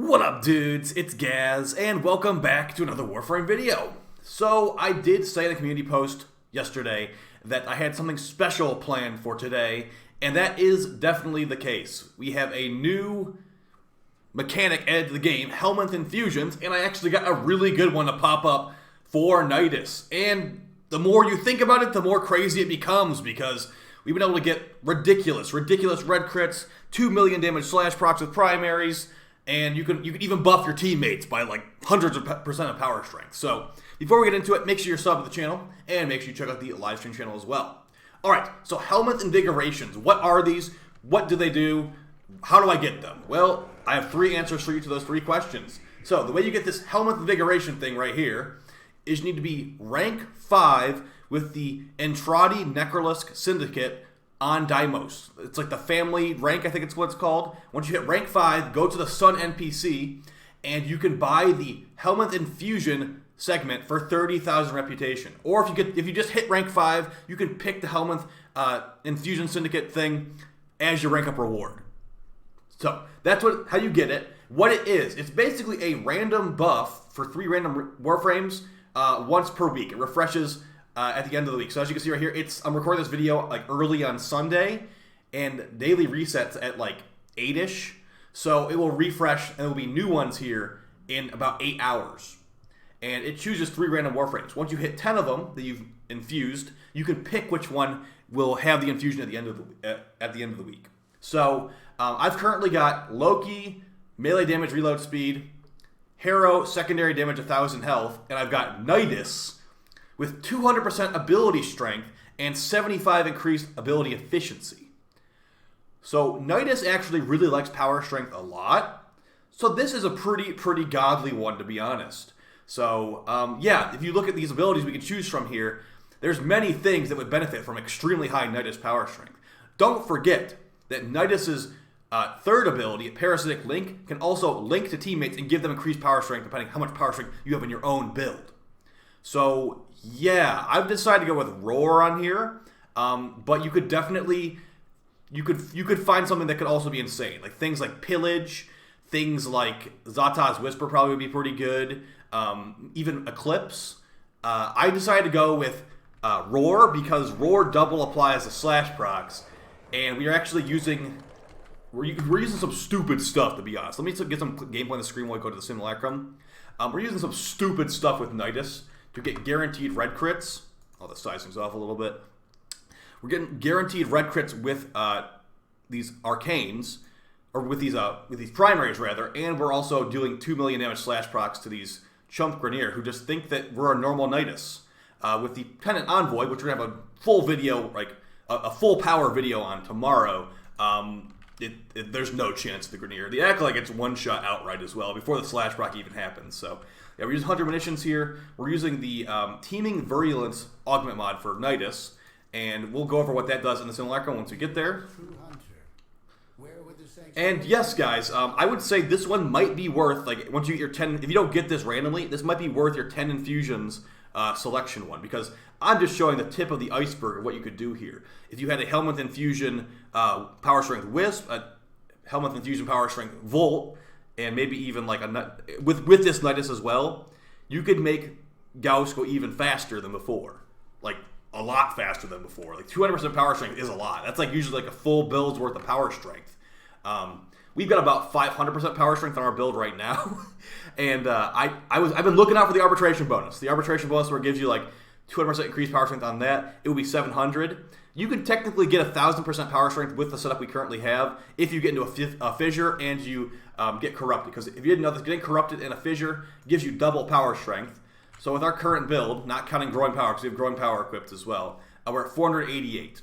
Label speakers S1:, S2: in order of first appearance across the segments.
S1: What up, dudes? It's Gaz, and welcome back to another Warframe video. So, I did say in a community post yesterday that I had something special planned for today, and that is definitely the case. We have a new mechanic added to the game, Helminth Infusions, and I actually got a really good one to pop up for Nidus. And the more you think about it, the more crazy it becomes, because we've been able to get ridiculous red crits, 2 million damage slash procs with primaries, and you can even buff your teammates by like hundreds of percent of power strength. So before we get into it, make sure you're subbed to the channel, and make sure you check out the live stream channel as well. Alright, so Helminth Invigorations. What are these? What do they do? How do I get them? Well, I have 3 answers for you to those 3 questions. So the way you get this Helminth Invigoration thing right here is you need to be rank 5 with the Entradi Necrolisk Syndicate on Deimos. It's like the family rank, I think it's what it's called. Once you hit rank 5, go to the Sun NPC, and you can buy the Helminth Infusion segment for 30,000 reputation. Or if you just hit rank 5, you can pick the Helminth Infusion Syndicate thing as your rank up reward. So that's how you get it. What it is, it's basically a random buff for 3 random Warframes once per week. It refreshes at the end of the week. So as you can see right here, I'm recording this video like early on Sunday, and daily resets at like 8-ish. So it will refresh, and there will be new ones here in about 8 hours. And it chooses 3 random Warframes. Once you hit 10 of them that you've infused, you can pick which one will have the infusion at the end of the week. So I've currently got Loki, melee damage reload speed, Harrow, secondary damage 1,000 health, and I've got Nidus with 200% ability strength and 75 increased ability efficiency. So Nidus actually really likes power strength a lot. So this is a pretty godly one, to be honest. So yeah, if you look at these abilities we can choose from here, there's many things that would benefit from extremely high Nidus power strength. Don't forget that Nidus's third ability, Parasitic Link, can also link to teammates and give them increased power strength depending on how much power strength you have in your own build. So yeah, I've decided to go with Roar on here, but you could definitely, you could find something that could also be insane, like things like Pillage, things like Zata's Whisper probably would be pretty good, even Eclipse. I decided to go with Roar because Roar double applies to slash procs, and we are actually using, we're using some stupid stuff, to be honest. Let me get some gameplay on the screen while we go to the simulacrum. We're using some stupid stuff with Nidus to get guaranteed red crits. Oh, the sizing's off a little bit. We're getting guaranteed red crits with these arcanes, or with these primaries rather, and we're also doing 2 million damage slash procs to these chump Grenier who just think that we're a normal Nidus. With the Tenant Envoy, which we're gonna have a full video, like a full power video on tomorrow. There's no chance of the Grenier. They act like it's one shot outright as well before the slash proc even happens. So yeah, we're using 100 munitions here. We're using the Teeming Virulence augment mod for Nidus, and we'll go over what that does in the simulacrum once we get there. And yes, guys, I would say this one might be worth, like, once you get your 10, if you don't get this randomly, this might be worth your 10 infusions selection one, because I'm just showing the tip of the iceberg of what you could do here. If you had a Helminth Infusion Power Strength Wisp, a Helminth Infusion Power Strength Volt, and maybe even like with this Nidus as well, you could make Gauss go even faster than before. Like, a lot faster than before. Like, 200% power strength is a lot. That's like usually like a full build's worth of power strength. We've got about 500% power strength on our build right now. And I've been looking out for the arbitration bonus. The arbitration bonus where it gives you like 200% increased power strength on that. It would be 700. You could technically get 1,000% power strength with the setup we currently have if you get into a fissure and you get corrupted. Because if you didn't know this, getting corrupted in a fissure gives you double power strength. So with our current build, not counting growing power, because we have growing power equipped as well, we're at 488.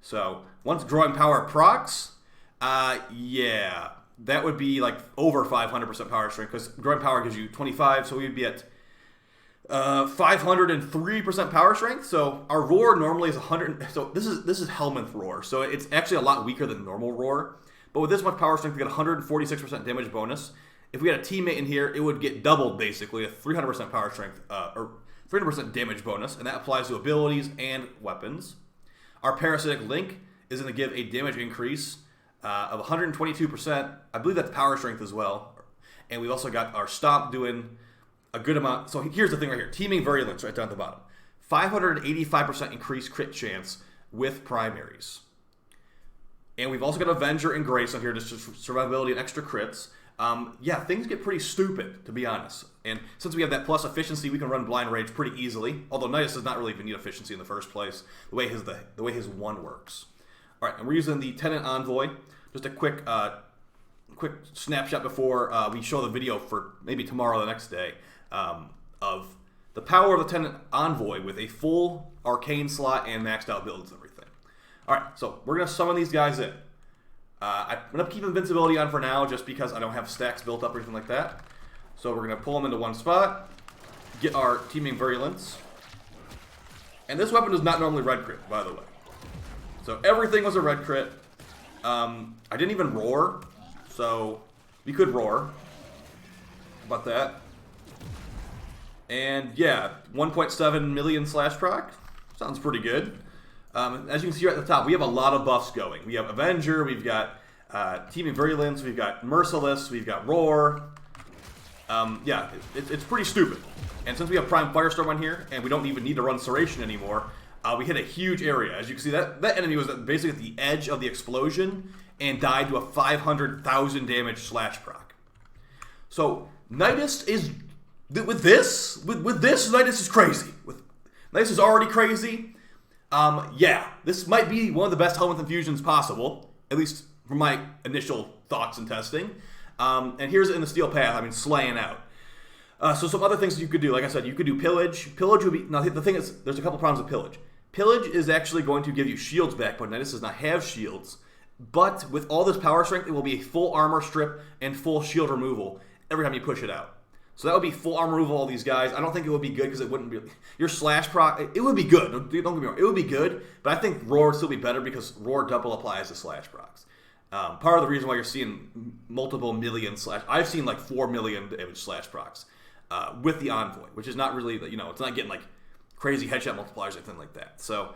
S1: So once growing power procs, yeah, that would be like over 500% power strength, because growing power gives you 25, so we'd be at 503% power strength. So our Roar normally is 100. So this is Helminth Roar, so it's actually a lot weaker than normal Roar. But with this much power strength, we get 146% damage bonus. If we had a teammate in here, it would get doubled basically, a 300% power strength or 300% damage bonus, and that applies to abilities and weapons. Our Parasitic Link is going to give a damage increase of 122%. I believe that's power strength as well. and we've also got our Stomp doing a good amount. So here's the thing right here. Teaming Virulence right down at the bottom. 585% increased crit chance with primaries. And we've also got Avenger and Grace on here, just survivability and extra crits. Yeah, things get pretty stupid, to be honest. And since we have that plus efficiency, we can run Blind Rage pretty easily. Although Nidus does not really even need efficiency in the first place, the way his one works. All right, and we're using the Tenant Envoy. Just a quick snapshot before we show the video for maybe tomorrow or the next day of the power of the Tenant Envoy with a full arcane slot and maxed out builds and everything. All right, so we're going to summon these guys in. I'm going to keep invincibility on for now just because I don't have stacks built up or anything like that. So we're going to pull them into one spot, get our Teaming Virulence. And this weapon is not normally red crit, by the way. So everything was a red crit. I didn't even roar, so we could roar. How about that? And yeah, 1.7 million slash proc. Sounds pretty good. As you can see right at the top, we have a lot of buffs going. We have Avenger, we've got Teaming Virulence, we've got Merciless, we've got Roar. Yeah, it's pretty stupid. And since we have Prime Firestorm on here, and we don't even need to run Serration anymore, we hit a huge area. As you can see, that enemy was basically at the edge of the explosion and died to a 500,000 damage slash proc. So Nidus is with this, Nidus is crazy. Nidus is already crazy. Yeah, this might be one of the best Helminth infusions possible, at least from my initial thoughts and testing. And here's it in the Steel Path, I mean, slaying out. So some other things you could do, like I said, you could do Pillage. Pillage would be, now the thing is, there's a couple problems with Pillage. Pillage is actually going to give you shields back, but Nidus does not have shields. But with all this power strength, it will be a full armor strip and full shield removal every time you push it out. So that would be full armor removal of all these guys. I don't think it would be good because it wouldn't be... Your slash proc... It would be good. Don't get me wrong. It would be good, but I think Roar would still be better because Roar double applies to slash procs. Part of the reason why you're seeing multiple million slash... I've seen like 4 million damage slash procs with the Envoy, which is not really... You know, it's not getting like crazy headshot multipliers or anything like that. So,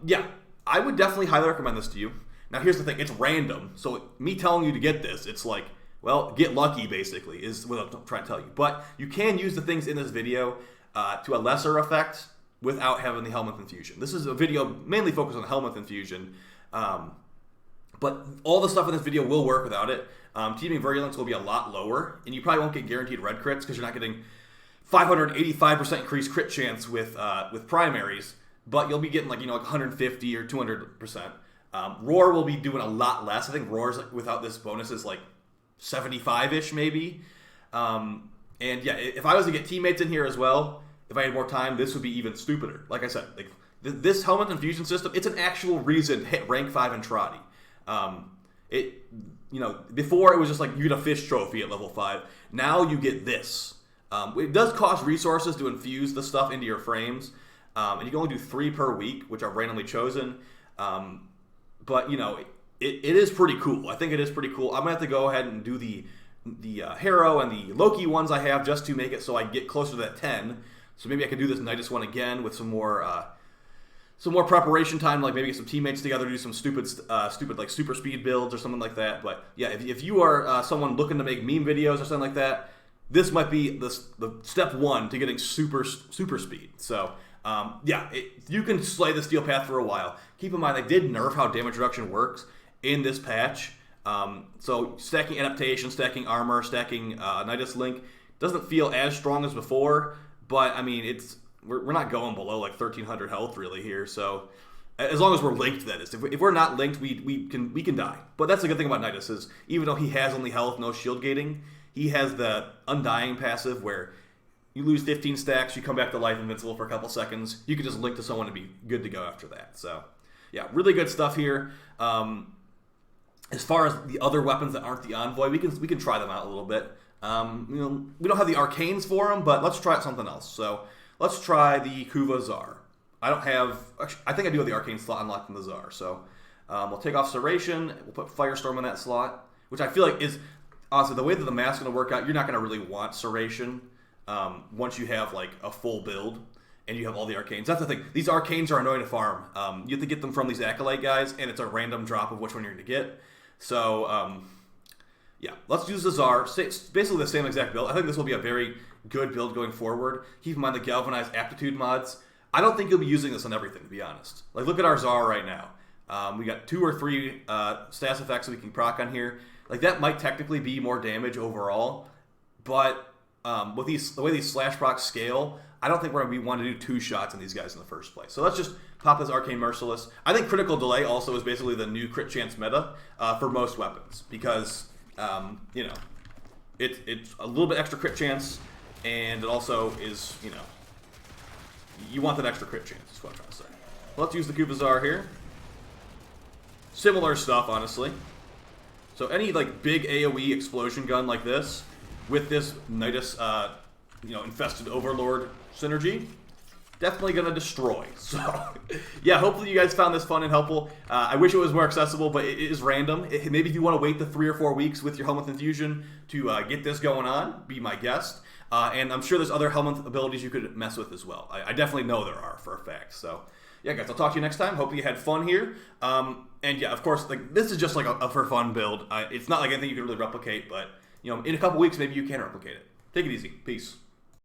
S1: yeah. I would definitely highly recommend this to you. Now, here's the thing. It's random. So, me telling you to get this, it's like... Well, get lucky, basically, is what I'm trying to tell you. But you can use the things in this video to a lesser effect without having the Helminth infusion. This is a video mainly focused on the Helminth infusion. But all the stuff in this video will work without it. Teaming Virulence will be a lot lower, and you probably won't get guaranteed red crits because you're not getting 585% increased crit chance with primaries, but you'll be getting like 150 or 200%. Roar will be doing a lot less. I think Roar's without this bonus is like 75-ish maybe. And yeah, if I was to get teammates in here as well, if I had more time, this would be even stupider. Like I said, like this Helminth infusion system, it's an actual reason to hit rank 5 in Trotty. Before it was just like you get a fish trophy at level 5. Now you get this. It does cost resources to infuse the stuff into your frames, and you can only do 3 per week, which are randomly chosen. But it is pretty cool. I think it is pretty cool. I'm gonna have to go ahead and do the Harrow and the Loki ones I have just to make it so I get closer to that 10. So maybe I could do this Nidus one again with some more preparation time, like maybe get some teammates together to do some stupid like super speed builds or something like that. But yeah, if you are someone looking to make meme videos or something like that, this might be the step 1 to getting super speed. So yeah, you can slay the Steel Path for a while. Keep in mind, they did nerf how damage reduction works in this patch. So stacking adaptation, stacking armor, stacking Nidus Link doesn't feel as strong as before, but I mean we're not going below like 1300 health really here. So as long as we're linked, that is. If we're not linked, we can die. But that's the good thing about Nidus is even though he has only health, no shield gating, he has the Undying passive where you lose 15 stacks, you come back to life invincible for a couple seconds. You can just link to someone and be good to go after that. So yeah, really good stuff here. As far as the other weapons that aren't the Envoy, we can try them out a little bit. We don't have the arcanes for them, but let's try out something else. So let's try the Kuva Tsar. I think I do have the arcane slot unlocked in the Tsar. So we'll take off Serration. We'll put Firestorm in that slot, which I feel like is honestly the way that the mask's going to work out. You're not going to really want Serration once you have like a full build and you have all the arcanes. That's the thing. These arcanes are annoying to farm. You have to get them from these Acolyte guys, and it's a random drop of which one you're going to get. So, Yeah, let's use the Czar. It's basically the same exact build. I think this will be a very good build going forward. Keep in mind the Galvanized Aptitude mods. I don't think you'll be using this on everything, to be honest. Like, look at our Czar right now. We got 2 or 3 status effects we can proc on here. Like, that might technically be more damage overall, but with the way these slash procs scale, I don't think we're going to want to do 2 shots on these guys in the first place. So let's just pop this Arcane Merciless. I think Critical Delay also is basically the new crit chance meta for most weapons, because, you know, it's a little bit extra crit chance, and it also is, you know, you want that extra crit chance, is what I'm trying to say. Let's use the Kupazar here. Similar stuff, honestly. So any, like, big AoE explosion gun like this, with this Nidus, you know, Infested Overlord synergy, definitely going to destroy. So, yeah, hopefully you guys found this fun and helpful. I wish it was more accessible, but it is random. Maybe if you want to wait the 3 or 4 weeks with your Helminth Infusion to get this going on, be my guest. And I'm sure there's other Helminth abilities you could mess with as well. I definitely know there are, for a fact. So, yeah, guys, I'll talk to you next time. Hope you had fun here. And, yeah, of course, like, this is just like a for fun build. It's not like anything you can really replicate, but, you know, in a couple weeks, maybe you can replicate it. Take it easy. Peace.